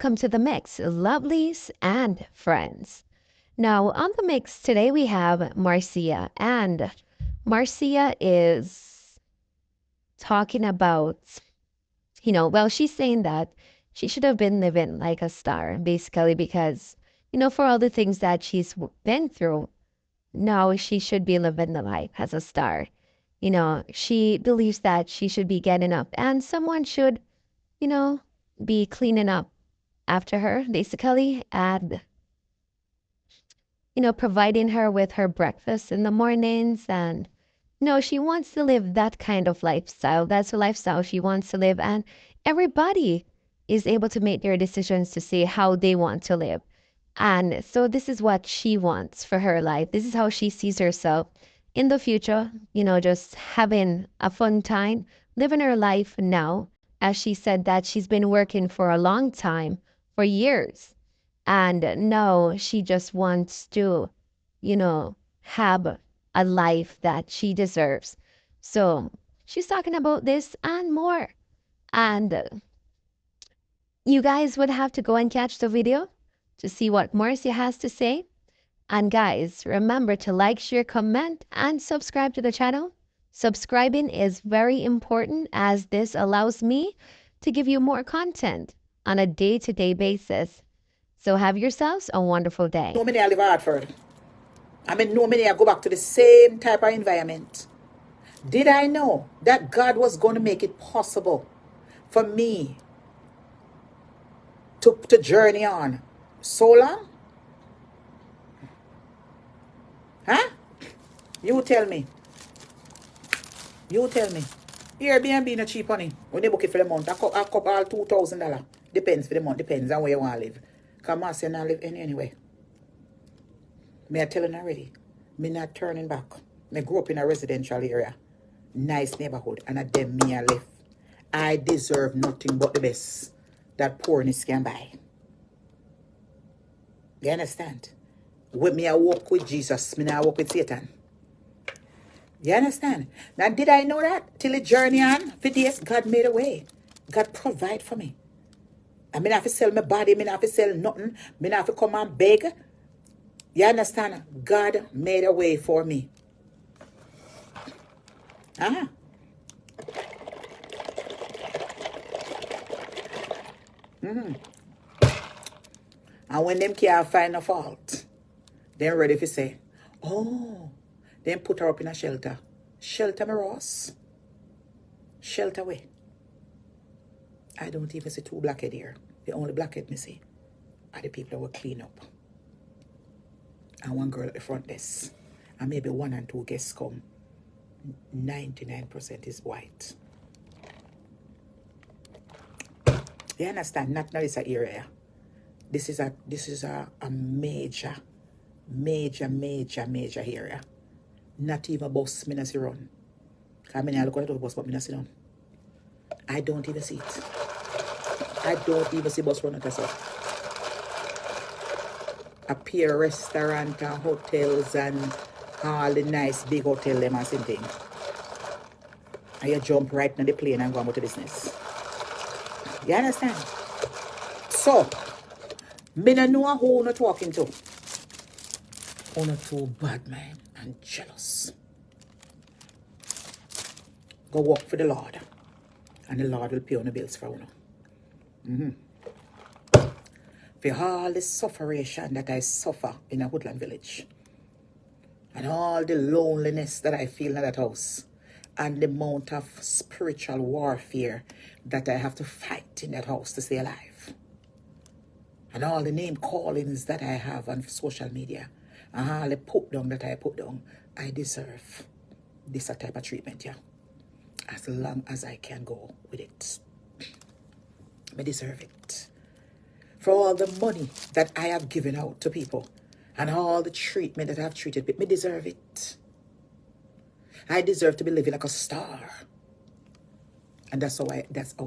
welcome to the mix, lovelies and friends. Now, on the mix today, we have Marcia, and Marcia is talking about, well, she's saying that she should have been living like a star, basically, because, for all the things that she's been through, now she should be living the life as a star. She believes that she should be getting up and someone should, you know, be cleaning up after her, basically, and, providing her with her breakfast in the mornings. And, no, she wants to live that kind of lifestyle. That's the lifestyle she wants to live. And everybody is able to make their decisions to see how they want to live. And so this is what she wants for her life. This is how she sees herself in the future, just having a fun time, living her life now. As she said that she's been working for a long time, for years. And now she just wants to, have a life that she deserves. So she's talking about this and more. And you guys would have to go and catch the video to see what Marcia has to say. And guys, remember to like, share, comment, and subscribe to the channel. Subscribing is very important as this allows me to give you more content on a day-to-day basis. So have yourselves a wonderful day. No many I live at Hartford. No many I go back to the same type of environment. Did I know that God was going to make it possible for me to journey on so long? Huh? You tell me. You tell me. Airbnb no cheap honey. When they book it for the month, I couple all $2,000. Depends for the month. Depends on where you want to live. Because Marcia not live anyway. Me I telling already. Me not turning back. Me grew up in a residential area. Nice neighborhood. And at them me I live. I deserve nothing but the best that poorness can buy. You understand? With me I walk with Jesus. Me not walk with Satan. You understand? Now, did I know that? Till the journey on, for days, God made a way. God provide for me. I mean, I have to sell my body. I mean, I have to sell nothing. I mean, I have to come and beg. You understand? God made a way for me. Uh-huh. Mm-hmm. And when them can't find a fault, they're ready to say, oh, then put her up in a shelter. Shelter me Ross. Shelter way. I don't even see two blackhead here. The only blackhead me see are the people that will clean up. And one girl at the front desk. And maybe 1 and 2 guests come. 99% is white. You understand? Not this area. This is a major area. Not even bus me not see run. I mean I look at the bus but me not see none. I don't even see it. I don't even see bus run at us. Appear restaurant and hotels and all the nice big hotel them and same thing. And you jump right in the plane and go about to business. You understand? So me don't know who not talking to. Who not too bad man and jealous. Go work for the Lord. And the Lord will pay on the bills for you. For all the sufferation that I suffer in a woodland village. And all the loneliness that I feel in that house. And the amount of spiritual warfare that I have to fight in that house to stay alive. And all the name callings that I have on social media. And all the put down that I put down. I deserve this type of treatment, yeah. As long as I can go with it. I deserve it. For all the money that I have given out to people. And all the treatment that I have treated people. I deserve it. I deserve to be living like a star. And that's how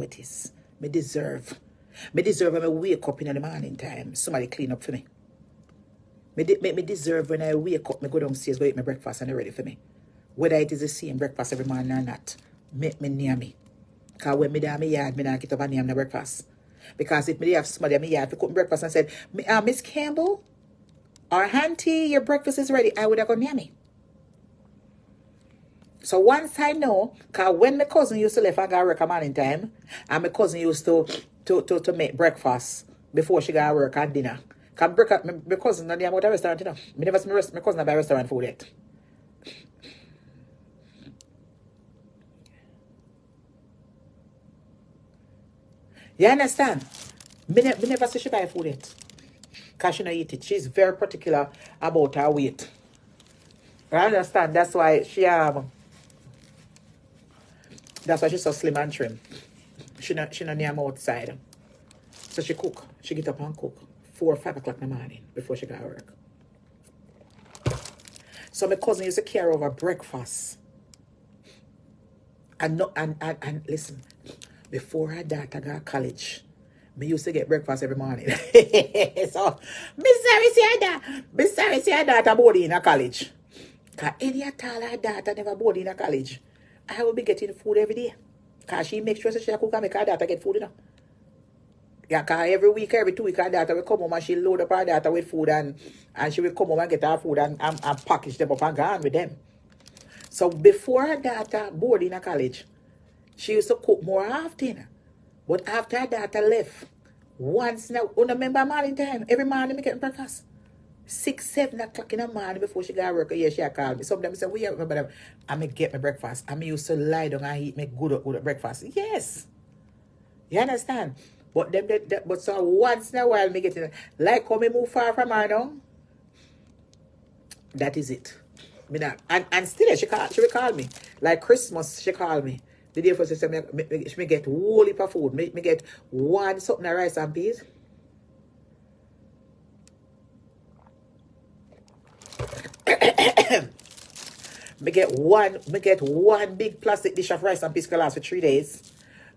it is. I deserve when I wake up in the morning time. Somebody clean up for me. I deserve when I wake up, I go downstairs, go eat my breakfast and they're ready for me. Whether it is the same breakfast every morning or not, make me near me. Because when me down my yard, me not get up and name my breakfast. Because if me have somebody, me have to cook breakfast and said, Miss Campbell or Auntie, your breakfast is ready, I would have gone near me. So once I know, because when my cousin used to leave and go work a morning time, and my cousin used to make breakfast before she got work at dinner. Because my cousin not about a restaurant, you know. Me never see my cousin buy restaurant food yet. You understand? Me never see she buy food yet. Because she not eat it. She's very particular about her weight. I understand. That's why she's so slim and trim. She not near me outside. So she cook. She get up and cook 4 or 5 o'clock in the morning before she got to work. So my cousin used to care over breakfast. And listen, before her daughter got to college, me used to get breakfast every morning. So, me sorry see her daughter boarding in a college. Because any at all her daughter never boarding in a college. I will be getting food every day. Because she makes sure she cook and make her daughter get food, you know. Yeah, because every week, every 2 weeks, her daughter will come home and she load up her daughter with food and she will come home and get her food and package them up and go on with them. So before her daughter boarding in a college, she used to cook more often. But after her daughter left, once now, remember morning time, every morning I get breakfast. 6, 7 o'clock in the morning before she got to work, yeah, she called me. Sometimes say, we remember them. I may get my breakfast. I may used to lie down and eat my good breakfast. Yes. You understand? But but so once in a while me get in, like how me move far from her now. That is it. Me not, and still she will call me. Like Christmas, she call me. The day for she say me get whole heap of food. Me get one something of rice and peas. me get one big plastic dish of rice and peas can last for 3 days.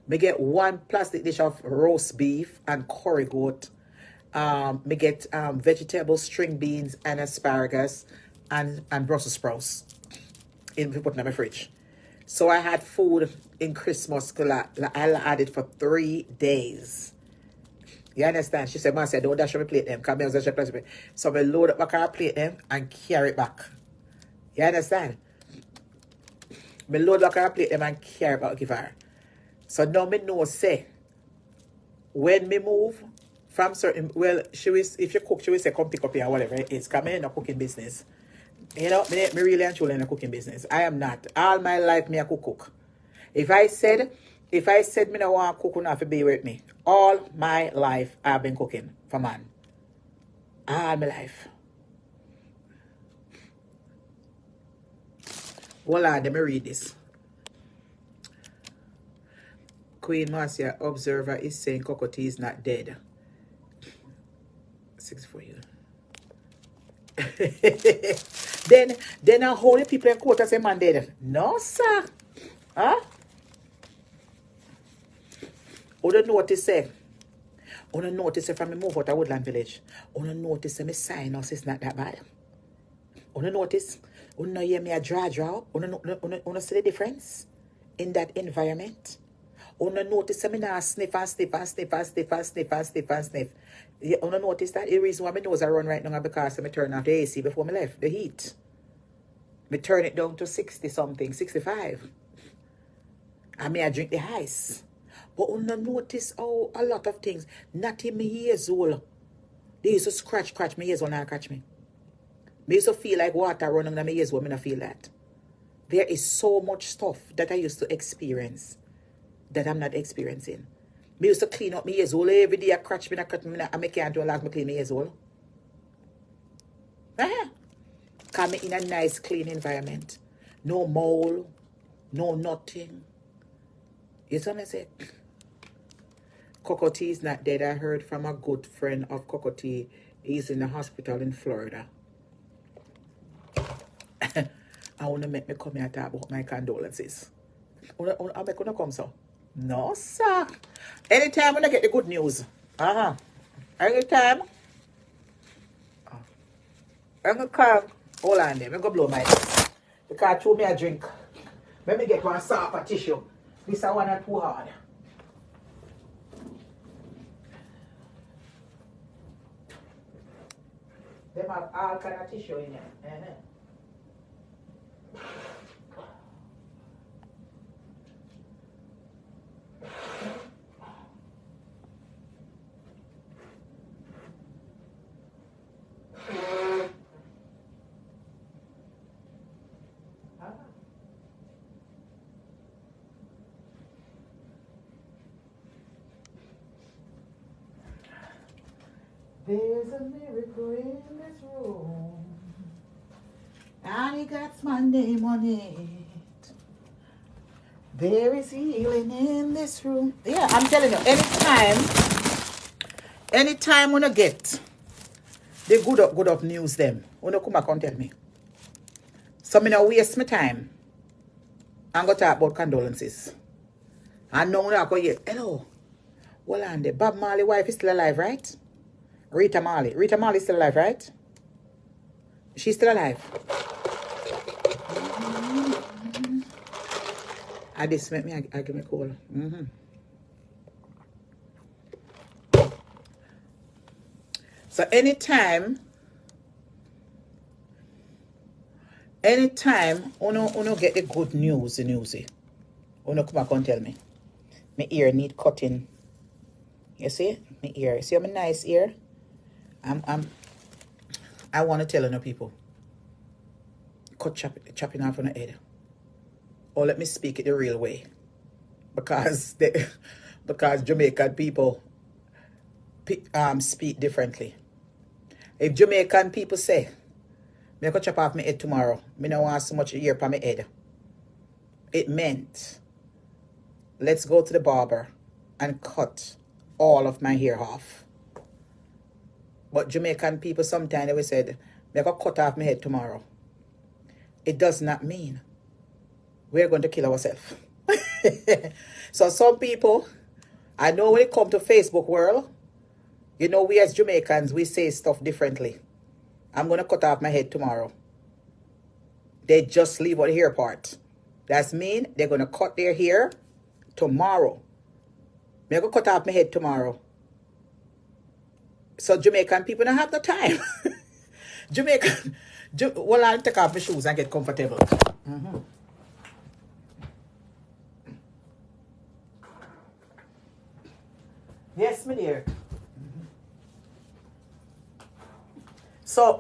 Me get one plastic dish of roast beef and curry goat. Me get vegetable string beans and asparagus and Brussels sprouts in put in my fridge. So I had food in Christmas. I had it for 3 days. You understand? She said, Marcia, don't dash me plate them. Come here, so I load up my car plate them and carry it back. You understand? Me load up my car plate them and carry it back give her. So now me know say when me move from certain, well, if you cook, she will say come pick up here or whatever it is. Come in a cooking business. You know, me really and truly in a cooking business. I am not. All my life me a cook. If I said me no want to cook, you have to be with me. All my life I've been cooking for man. All my life. Hold on, let me read this. Queen Marcia, observer, is saying Cocotte is not dead. 6 for you. then a whole people in court say man dead. No, sir. Huh? Or don't notice say. Or don't notice from me move out of Woodland Village. Or don't notice me sinus is not that bad. Or don't notice. Or don't hear me a draw up. Or don't see the difference in that environment. Or don't notice me now sniff. You don't notice that? The reason why my nose are run right now is because I turn off the AC before I left, the heat. Me turn it down to 60 something, 65. And I drink the ice. But you don't notice how a lot of things, not in my ears old. They used to scratch my ears when I catch me. I used to feel like water running in my ears when I don't feel that. There is so much stuff that I used to experience that I'm not experiencing. Me used to clean up my ears hole every day. I catch me, and I can't do a lot of clean my ears hole. Because me in a nice, clean environment. No mole, no nothing. You see what I say? Cocotte is not dead. I heard from a good friend of Cocotte. He's in the hospital in Florida. I want to make me come here and talk about my condolences. I make you come, so. No, sir. Anytime when I get the good news. Anytime. I'm going to come. Hold on there. I'm going to blow my nose. Because through me a drink. Let me get one softer tissue. This one not too hard. Them have all kind of tissue in there. There's a miracle in this room, and it got my name on it. There is healing in this room. Yeah, I'm telling you, anytime when I get the good up news them, when you come back and tell me. So me not waste my time. I'm going to talk about condolences. And now I go here, hello, well, and the Bob Marley wife is still alive, right? Rita Marley. Rita Marley is still alive, right? She's still alive. I just make me, I give me a call. So anytime uno get the good news, uno come back and tell me. My ear need cutting. You see? My ear. See my nice ear? I want to tell enough people. Chopping off on the head. Or let me speak it the real way. Because Jamaican people speak differently. If Jamaican people say, me go chop off my head tomorrow, me don't want so much ear for my head, it meant, let's go to the barber and cut all of my hair off. But Jamaican people sometimes they will say, me go cut off my head tomorrow. It does not mean we're going to kill ourselves. So some people, I know when it comes to Facebook world, you know, we as Jamaicans, we say stuff differently. I'm going to cut off my head tomorrow. They just leave out the hair part. That means they're going to cut their hair tomorrow. I'm going to cut off my head tomorrow. So Jamaican people don't have the time. Well, I'll take off my shoes and get comfortable. Yes, my dear. So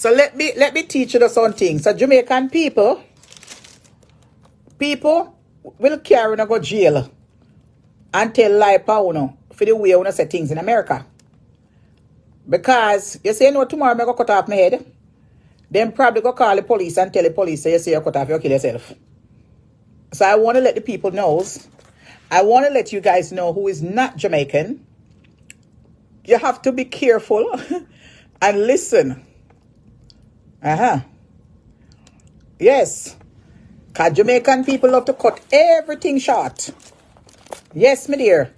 let me teach you something. So Jamaican people will carry and go jail and tell lie for the way you say things in America. Because you say no tomorrow I'm gonna cut off my head, then probably go call the police and tell the police say you say you cut off, you kill yourself. So I want to let the people know. I want to let you guys know who is not Jamaican. You have to be careful and listen. Yes. Because Jamaican people love to cut everything short. Yes, my dear.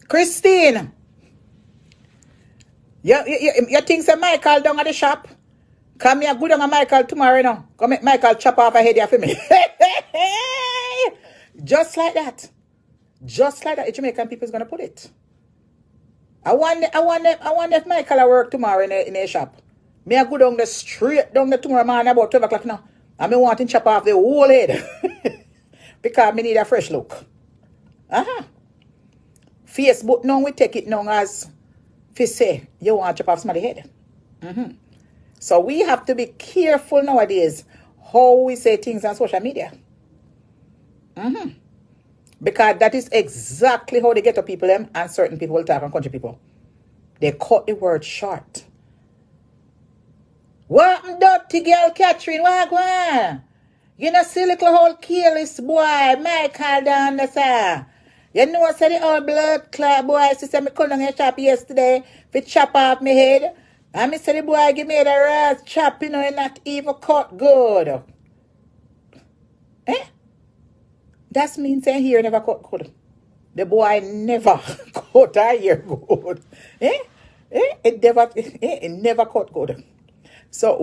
Christine. You think say Michael down at the shop? Come here, good on Michael tomorrow now. Come make Michael chop off a head here for me. Just like that. Just like that, the Jamaican people is gonna put it. I wonder if Michael will work tomorrow in a shop. Me I go down the straight down the tomorrow morning about 12 o'clock now. And me want to chop off the whole head. Because me need a fresh look. Facebook now we take it now as if say you want to chop off somebody's head. So we have to be careful nowadays how we say things on social media. Because that is exactly how they get to people them, and certain people will talk on country people. They cut the word short. What dirty girl Catherine? What go on? You know see little old careless boy, Michael down there, sir. You know say the old blood clot boy sister me come down your shop yesterday for chop off my head. And me say the boy give me the right chop, you know, and not even cut good. That means saying here never cut good. The boy never cut a hair good. It never cut good. So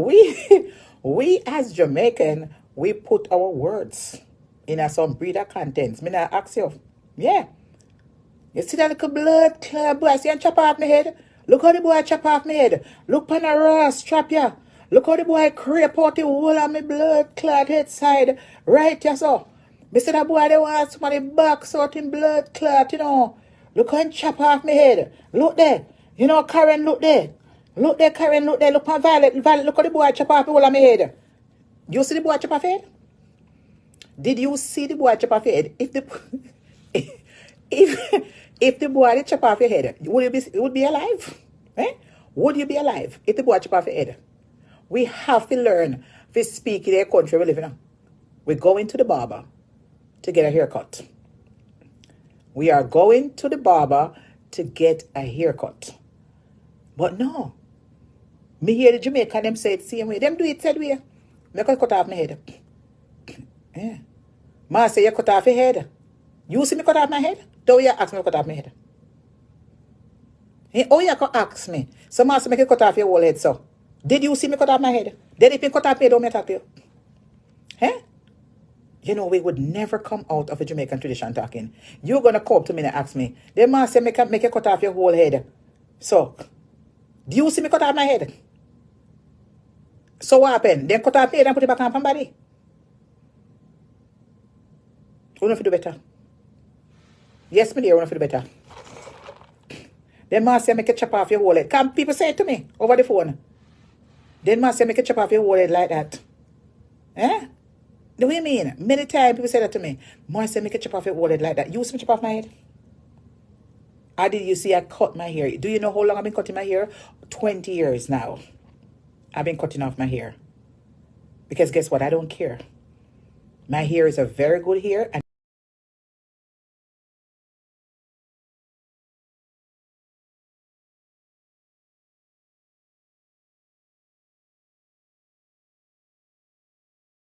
we as Jamaican, we put our words in some breeder contents. Me not ask you. Yeah. You see that little blood clot boy? See him chop off my head? Look how the boy chop off my head. Look on the raw strap ya. Look how the boy creep out the whole of my blood clot head side. Right, yes, so. Me see that boy, they want somebody box out in blood clot, you know. Look how him chop off my head. Look there. You know, Karen, look there. Look there, Karen, look there. Look on Violet. Violet, look how the boy chop off the whole of my head. You see the boy chop off head? Did you see the boy chop off your head? If the if the boy did chop off your head, would you be alive? Eh? Would you be alive if the boy chop off your head? We have to learn to speak in the country we live in. We're going to the barber to get a haircut. We are going to the barber to get a haircut. But no. Me hear the Jamaican them say it same way. Them do it said way. Me cut off my head. Yeah. Marcia, you cut off your head. You see me cut off my head? Don't you ask me to cut off my head? Hey, oh, you can ask me. So Marcia, make you cut off your whole head, so. Did you see me cut off my head? Then if you cut off my head, don't me talk to you. Eh? You know, we would never come out of a Jamaican tradition talking. You're going to come up to me and ask me, then Marcia, make you cut off your whole head. So, do you see me cut off my head? So what happened? Then cut off my head and put it back on somebody. Who know if you do better? Yes, my dear, who know if you do better? Then Marcia make you chop off your whole head. Come, people say it to me over the phone. Then Marcia make you chop off your whole head like that. Eh? Do you mean? Many times people say that to me. Marcia make you chop off your whole head like that. You see me chop off my head? Or did you see I cut my hair? Do you know how long I've been cutting my hair? 20 years now. I've been cutting off my hair. Because guess what? I don't care. My hair is a very good hair. And